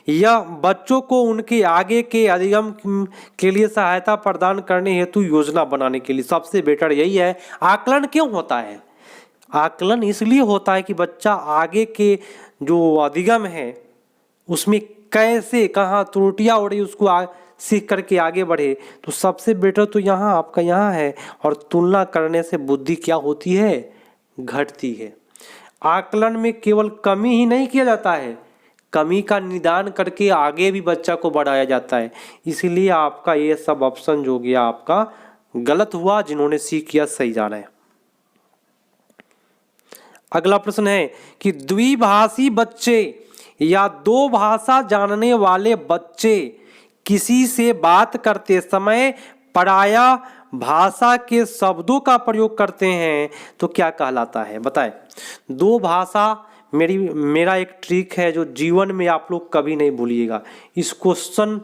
Speaker 1: यह बच्चों को उनके आगे के अधिगम के लिए सहायता प्रदान करने हेतु योजना बनाने के लिए सबसे बेटर यही है। आकलन क्यों होता है? आकलन इसलिए होता है कि बच्चा आगे के जो अधिगम है उसमें कैसे कहाँ त्रुटियां हो रही उसको सीख करके आगे बढ़े। तो सबसे बेटर तो यहाँ आपका यहाँ है। और तुलना करने से बुद्धि क्या होती है? घटती है। आकलन में केवल कमी ही नहीं किया जाता है, कमी का निदान करके आगे भी बच्चा को बढ़ाया जाता है। इसीलिए आपका ये सब ऑप्शन जो गया आपका गलत हुआ, जिन्होंने सी किया सही जा रहा है। अगला प्रश्न है कि द्विभाषी बच्चे या दो भाषा जानने वाले बच्चे किसी से बात करते समय पराया भाषा के शब्दों का प्रयोग करते हैं तो क्या कहलाता है? बताएं। दो भाषा मेरा एक ट्रिक है जो जीवन में आप लोग कभी नहीं भूलिएगा। इस क्वेश्चन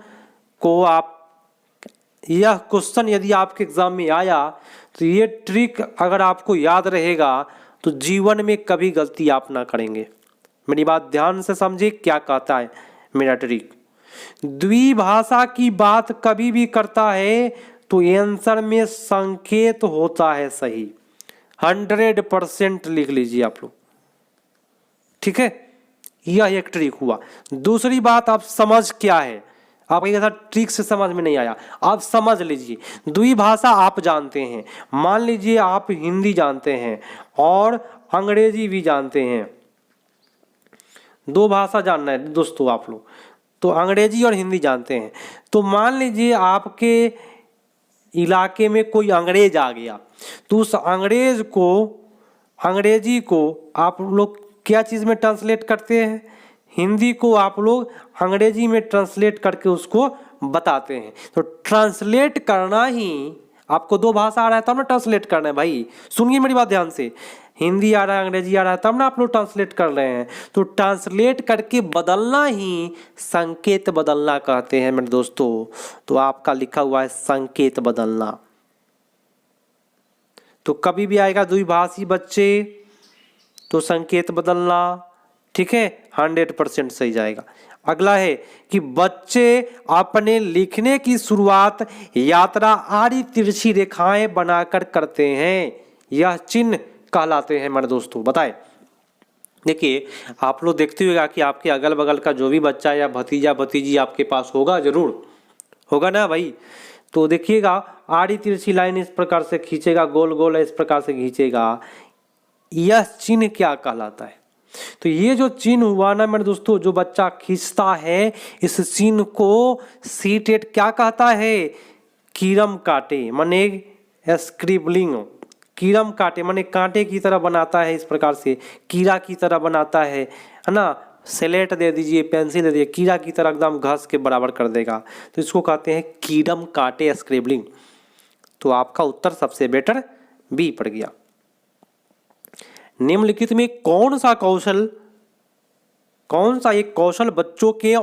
Speaker 1: को यह क्वेश्चन यदि आपके एग्जाम में आया तो ये ट्रिक अगर आपको याद रहेगा तो जीवन में कभी गलती आप ना करेंगे। मेरी बात ध्यान से समझिए, क्या कहता है मेरा ट्रिक। द्विभाषा की बात कभी भी करता है तो आंसर में संकेत होता है सही। 100% लिख लीजिए आप लोग। ठीक है, यह एक ट्रिक हुआ। दूसरी बात, आप समझ क्या है, आपके साथ ट्रिक से समझ में नहीं आया, आप समझ लीजिए। द्विभाषा आप जानते हैं, मान लीजिए आप हिंदी जानते हैं और अंग्रेजी भी जानते हैं। दो भाषा जानना है दोस्तों आप लोग, तो अंग्रेजी और हिंदी जानते हैं। तो मान लीजिए आपके इलाके में कोई अंग्रेज आ गया, तो उस अंग्रेजी को आप लोग क्या चीज़ में ट्रांसलेट करते हैं? हिंदी को आप लोग अंग्रेजी में ट्रांसलेट करके उसको बताते हैं। तो ट्रांसलेट करना ही, आपको दो भाषा आ रहा है तब ना ट्रांसलेट करना है भाई। सुनिए मेरी बात ध्यान से, हिंदी आ रहा है अंग्रेजी आ रहा है तब ना आप लोग ट्रांसलेट कर रहे हैं। तो ट्रांसलेट करके बदलना ही संकेत बदलना कहते हैं मेरे दोस्तों। तो आपका लिखा हुआ है संकेत बदलना। तो कभी भी आएगा द्विभाषी बच्चे तो संकेत बदलना। ठीक है, 100% सही जाएगा। अगला है कि बच्चे अपने लिखने की शुरुआत यात्रा आड़ी तिरछी रेखाएं बनाकर करते हैं, यह चिन्ह कहलाते हैं मेरे दोस्तों। बताएं। देखिए, आप लोग देखते होगा कि आपके अगल बगल का जो भी बच्चा या भतीजा भतीजी आपके पास होगा, जरूर होगा ना भाई। तो देखिएगा, आड़ी तिरछी लाइन इस प्रकार से खींचेगा, गोल गोल इस प्रकार से खींचेगा, यह चिन्ह क्या कहलाता है? तो ये जो चिन्ह हुआ ना मेरे दोस्तों, जो बच्चा खींचता है, इस चिन्ह को सीटेट क्या कहता है? कीरम काटे, माने स्क्रिबलिंग। कीरम काटे माने कांटे की तरह बनाता है, इस प्रकार से कीड़ा की तरह बनाता है ना। स्लेट दे दीजिए, पेंसिल दे दीजिए, कीड़ा की तरह एकदम घास के बराबर कर देगा। तो इसको कहते हैं कीरम काटे स्क्रिबलिंग। तो आपका उत्तर सबसे बेटर बी पड़ गया। निम्नलिखित में कौन सा एक कौशल बच्चों के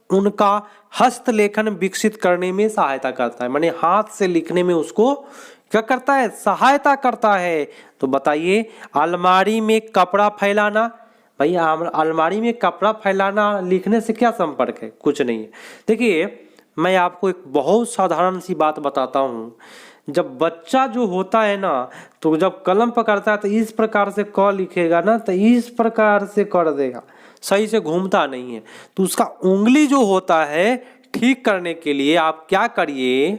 Speaker 1: उनका हस्तलेखन विकसित करने में सहायता करता है? माने हाथ से लिखने में उसको क्या करता है? सहायता करता है। तो बताइए, अलमारी में कपड़ा फैलाना। भाई अलमारी में कपड़ा फैलाना लिखने से क्या संपर्क है? कुछ नहीं है। देखिए, मैं आपको एक बहुत साधारण सी बात बताता हूँ। जब बच्चा जो होता है ना, तो जब कलम पकड़ता है तो इस प्रकार से क लिखेगा ना, तो इस प्रकार से कर देगा, सही से घूमता नहीं है। तो उसका उंगली जो होता है ठीक करने के लिए आप क्या करिए,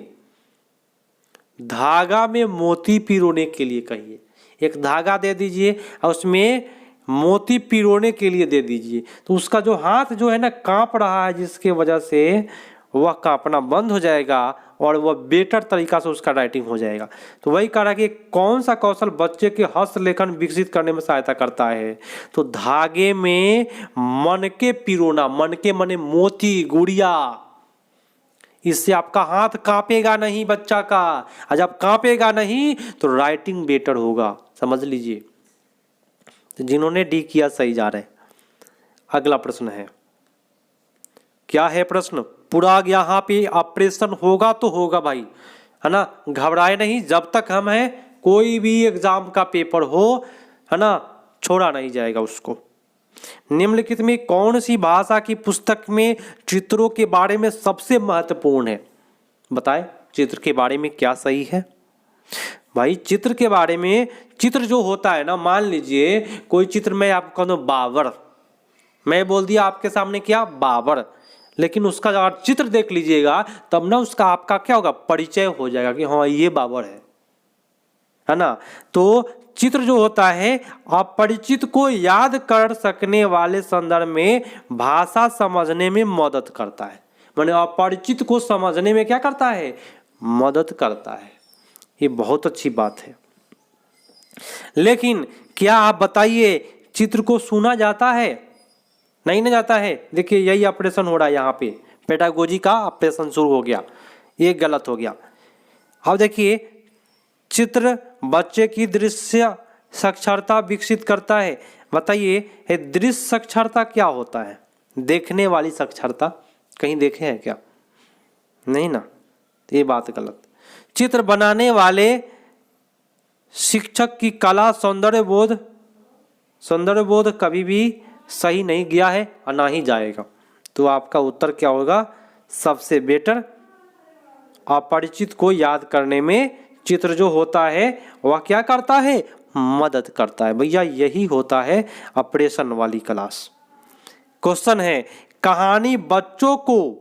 Speaker 1: धागा में मोती पिरोने के लिए कहिए। एक धागा दे दीजिए और उसमें मोती पिरोने के लिए दे दीजिए। तो उसका जो हाथ जो है ना कांप रहा है, जिसके वजह से वह कांपना बंद हो जाएगा और वह बेटर तरीका से उसका राइटिंग हो जाएगा। तो वही कह रहा है कि कौन सा कौशल बच्चे के हस्तलेखन विकसित करने में सहायता करता है। तो धागे में मनके पिरोना, मनके मने मोती गुड़िया, इससे आपका हाथ कांपेगा नहीं बच्चा का, और जब कांपेगा नहीं तो राइटिंग बेटर होगा, समझ लीजिए। तो जिन्होंने डी किया सही जा रहे। अगला प्रश्न है, क्या है प्रश्न? पूरा यहाँ पे ऑपरेशन होगा तो होगा भाई, है ना, घबराए नहीं। जब तक हम हैं कोई भी एग्जाम का पेपर हो, है ना, छोड़ा नहीं जाएगा उसको। निम्नलिखित में कौन सी भाषा की पुस्तक में चित्रों के बारे में सबसे महत्वपूर्ण है? बताएं चित्र के बारे में क्या सही है भाई। चित्र के बारे में, चित्र जो होता है ना, मान लीजिए कोई चित्र मैं आपको कहूँ बाबर, मैं बोल दिया आपके सामने क्या बाबर, लेकिन उसका अगर चित्र देख लीजिएगा तब ना उसका आपका क्या होगा, परिचय हो जाएगा कि हाँ ये बाबर है ना। तो चित्र जो होता है अपरिचित को याद कर सकने वाले संदर्भ में भाषा समझने में मदद करता है, माने अपरिचित को समझने में क्या करता है, मदद करता है। ये बहुत अच्छी बात है। लेकिन क्या आप बताइए चित्र को सुना जाता है? नहीं ना जाता है। देखिए यही ऑपरेशन हो रहा है यहाँ पे, पेडागोजी का ऑपरेशन शुरू हो गया, ये गलत हो गया। अब देखिए चित्र बच्चे की दृश्य साक्षरता विकसित करता है। बताइए ये दृश्य साक्षरता क्या होता है? देखने वाली साक्षरता कहीं देखे हैं क्या? नहीं ना, ये बात गलत। चित्र बनाने वाले शिक्षक की कला सौंदर्य बोध कभी भी सही नहीं गया है और ना ही जाएगा। तो आपका उत्तर क्या होगा? सबसे बेटर अपरिचित को याद करने में चित्र जो होता है वह क्या करता है, मदद करता है। भैया यही होता है ऑपरेशन वाली क्लास। क्वेश्चन है, कहानी बच्चों को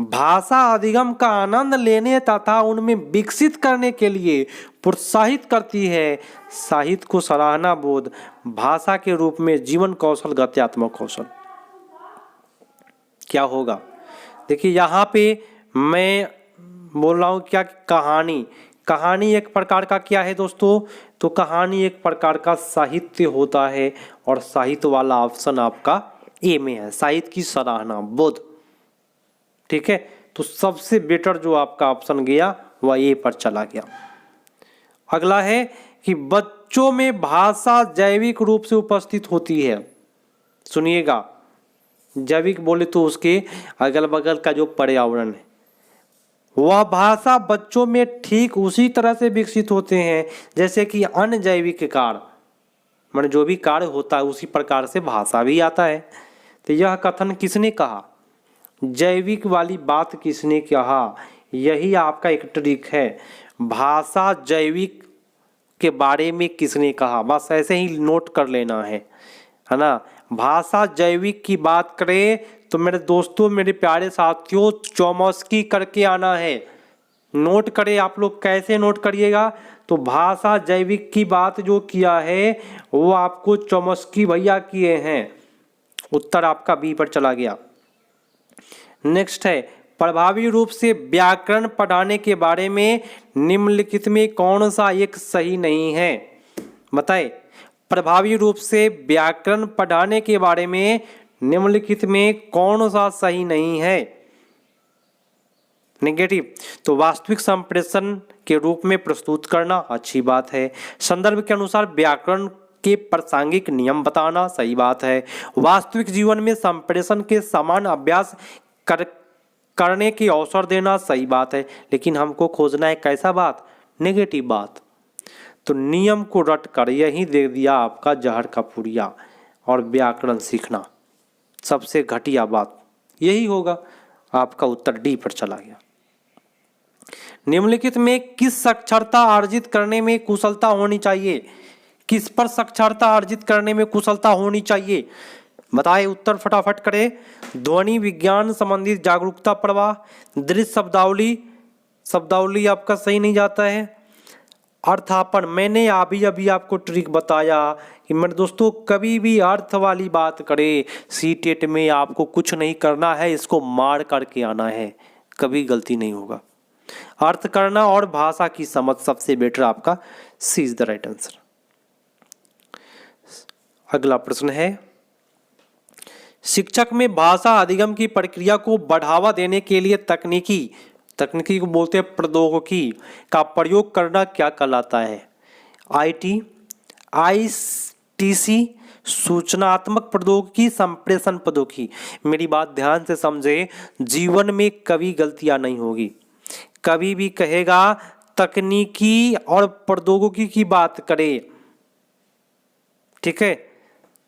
Speaker 1: भाषा अधिगम का आनंद लेने तथा उनमें विकसित करने के लिए प्रोत्साहित करती है। साहित्य को सराहना बोध भाषा के रूप में जीवन कौशल गत्यात्मक कौशल क्या होगा? देखिए यहाँ पे मैं बोल रहा हूँ क्या, कहानी एक प्रकार का क्या है दोस्तों? तो कहानी एक प्रकार का साहित्य होता है और साहित्य वाला ऑप्शन आपका ए में है, साहित्य की सराहना बोध। ठीक है, तो सबसे बेटर जो आपका ऑप्शन गया वह ए पर चला गया। अगला है कि बच्चों में भाषा जैविक रूप से उपस्थित होती है। सुनिएगा, जैविक बोले तो उसके अगल बगल का जो पर्यावरण है, वह भाषा बच्चों में ठीक उसी तरह से विकसित होते हैं जैसे कि अन्य जैविक कार्य, माने जो भी कार्य होता है उसी प्रकार से भाषा भी आता है। तो यह कथन किसने कहा? जैविक वाली बात किसने कहा? यही आपका एक ट्रिक है। भाषा जैविक के बारे में किसने कहा, बस ऐसे ही नोट कर लेना है ना। भाषा जैविक की बात करें तो मेरे दोस्तों, मेरे प्यारे साथियों, चौमस्की करके आना है। नोट करें आप लोग, कैसे नोट करिएगा? तो भाषा जैविक की बात जो किया है वो आपको चौमस्की भैया किए हैं। उत्तर आपका बी पर चला गया। नेक्स्ट है, प्रभावी रूप से व्याकरण पढ़ाने के बारे में निम्नलिखित में कौन सा एक सही नहीं है? बताएं, प्रभावी रूप से व्याकरण पढ़ाने के बारे में निम्नलिखित में कौन सा सही नहीं है? नेगेटिव। तो वास्तविक संप्रेषण के रूप में प्रस्तुत करना अच्छी बात है। संदर्भ के अनुसार व्याकरण के प्रासंगिक नियम बताना सही बात है। वास्तविक जीवन में संप्रेषण के समान अभ्यास करने की अवसर देना सही बात है। लेकिन हमको खोजना है कैसा बात? नेगेटिव बात। तो नियम को रट कर यही दे दिया आपका जहर का पुड़िया और व्याकरण सीखना सबसे घटिया बात यही होगा। आपका उत्तर डी पर चला गया। निम्नलिखित में किस साक्षरता अर्जित करने में कुशलता होनी चाहिए? किस पर साक्षरता अर्जित करने में कुशलता होनी चाहिए? बताएं, उत्तर फटाफट करें। ध्वनि विज्ञान संबंधित जागरूकता प्रवाह, दृश्य शब्दावली आपका सही नहीं जाता है। अर्थापन, मैंने अभी आपको ट्रिक बताया कि मेरे दोस्तों कभी भी अर्थ वाली बात करे, सीटेट में आपको कुछ नहीं करना है, इसको मार करके आना है, कभी गलती नहीं होगा। अर्थ करना और भाषा की समझ सबसे बेटर आपका सी इज द राइट आंसर। अगला प्रश्न है, शिक्षक में भाषा अधिगम की प्रक्रिया को बढ़ावा देने के लिए तकनीकी को बोलते हैं प्रौद्योगिकी का प्रयोग करना क्या कहलाता है? आईटी, आईटीसी, सूचनात्मक प्रौद्योगिकी, संप्रेषण प्रौद्योगिकी। मेरी बात ध्यान से समझे, जीवन में कभी गलतियां नहीं होगी। कभी भी कहेगा तकनीकी और प्रौद्योगिकी की बात करे, ठीक है,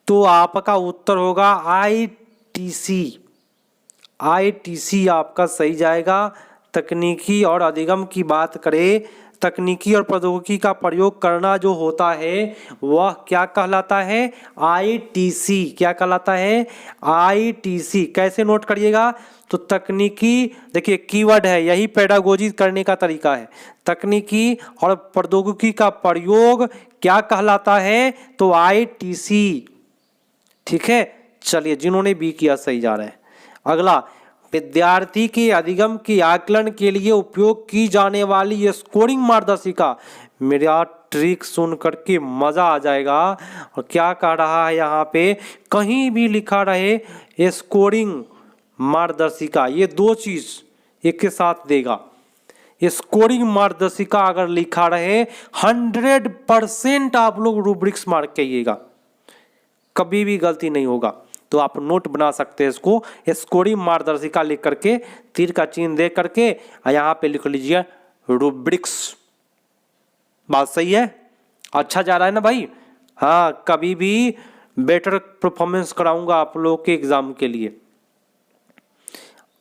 Speaker 1: तो आपका उत्तर होगा आईटीसी। आईटीसी आपका सही जाएगा। तकनीकी और अधिगम की बात करें, तकनीकी और प्रौद्योगिकी का प्रयोग करना जो होता है वह क्या कहलाता है? आईटीसी। क्या कहलाता है? आईटीसी। कैसे नोट करिएगा? तो तकनीकी, देखिए कीवर्ड है, यही पेडागोजी करने का तरीका है। तकनीकी और प्रौद्योगिकी का प्रयोग क्या कहलाता है? तो आईटीसी, ठीक है। चलिए, जिन्होंने बी किया सही जा रहे हैं। अगला, विद्यार्थी के अधिगम के आकलन के लिए उपयोग की जाने वाली स्कोरिंग मार्गदर्शिका। मेरा ट्रिक सुन करके मजा आ जाएगा। और क्या कह रहा है यहाँ पे, कहीं भी लिखा रहे स्कोरिंग मार्गदर्शिका, ये दो चीज एक के साथ देगा। स्कोरिंग मार्गदर्शिका अगर लिखा रहे 100% आप लोग रूब्रिक्स मार्क कहिएगा, कभी भी गलती नहीं होगा। तो आप नोट बना सकते हैं इसको, स्कोरिंग मार्गदर्शिका लिख करके तीर का चिन्ह दे करके यहाँ पे लिख लीजिए रूब्रिक्स। बात सही है? अच्छा जा रहा है ना भाई? हाँ, कभी भी बेटर परफॉर्मेंस कराऊंगा आप लोग के एग्जाम के लिए।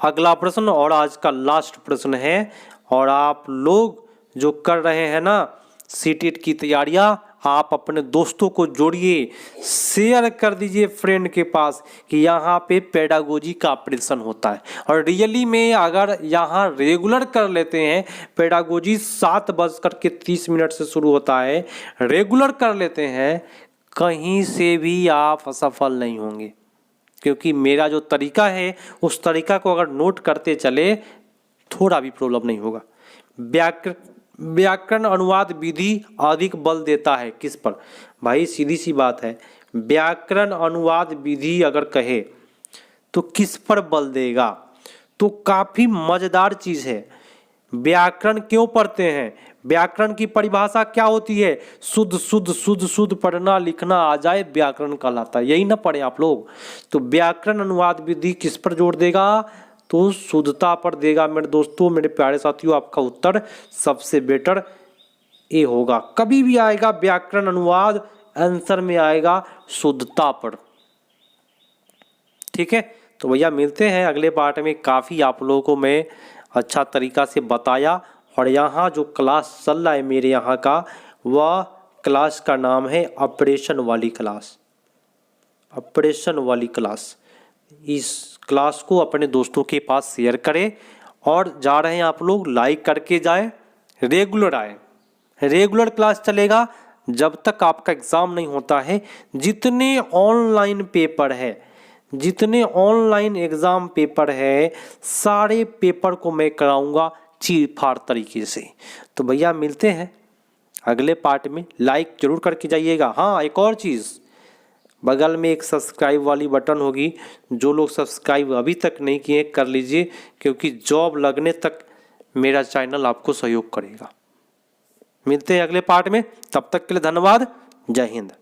Speaker 1: अगला प्रश्न और आज का लास्ट प्रश्न है, और आप लोग जो कर रहे हैं ना सीटेट की तैयारियां, आप अपने दोस्तों को जोड़िए, शेयर कर दीजिए फ्रेंड के पास कि यहाँ पे पेडागोजी का ऑपरेशन होता है। और रियली में अगर यहाँ रेगुलर कर लेते हैं, पेडागोजी 7:30 से शुरू होता है, रेगुलर कर लेते हैं, कहीं से भी आप असफल नहीं होंगे। क्योंकि मेरा जो तरीका है उस तरीका को अगर नोट करते चले, थोड़ा भी प्रॉब्लम नहीं होगा। व्याकरण अनुवाद विधि अधिक बल देता है किस पर? भाई सीधी सी बात है, व्याकरण अनुवाद विधि अगर कहे तो किस पर बल देगा? तो काफी मजेदार चीज है। व्याकरण क्यों पढ़ते हैं? व्याकरण की परिभाषा क्या होती है? शुद्ध पढ़ना लिखना आ जाए व्याकरण कहलाता है, यही ना पढ़े आप लोग। तो व्याकरण अनुवाद विधि किस पर जोड़ देगा? तो शुद्धता पर देगा। मेरे दोस्तों, मेरे प्यारे साथियों, आपका उत्तर सबसे बेटर ए होगा। कभी भी आएगा व्याकरण अनुवाद, आंसर में आएगा शुद्धता पर, ठीक है। तो भैया मिलते हैं अगले पार्ट में। काफ़ी आप लोगों को मैं अच्छा तरीका से बताया, और यहाँ जो क्लास चल रहा है मेरे यहाँ का, वह क्लास का नाम है ऑपरेशन वाली क्लास। ऑपरेशन वाली क्लास, इस क्लास को अपने दोस्तों के पास शेयर करें, और जा रहे हैं आप लोग लाइक करके जाएं, रेगुलर आए। रेगुलर क्लास चलेगा जब तक आपका एग्ज़ाम नहीं होता है। जितने ऑनलाइन पेपर है, जितने ऑनलाइन एग्ज़ाम पेपर है, सारे पेपर को मैं कराऊंगा चीर फाड़ तरीके से। तो भैया मिलते हैं अगले पार्ट में। लाइक जरूर करके जाइएगा। हाँ, एक और चीज़, बगल में एक सब्सक्राइब वाली बटन होगी, जो लोग सब्सक्राइब अभी तक नहीं किए कर लीजिए, क्योंकि जॉब लगने तक मेरा चैनल आपको सहयोग करेगा। मिलते हैं अगले पार्ट में, तब तक के लिए धन्यवाद। जय हिंद।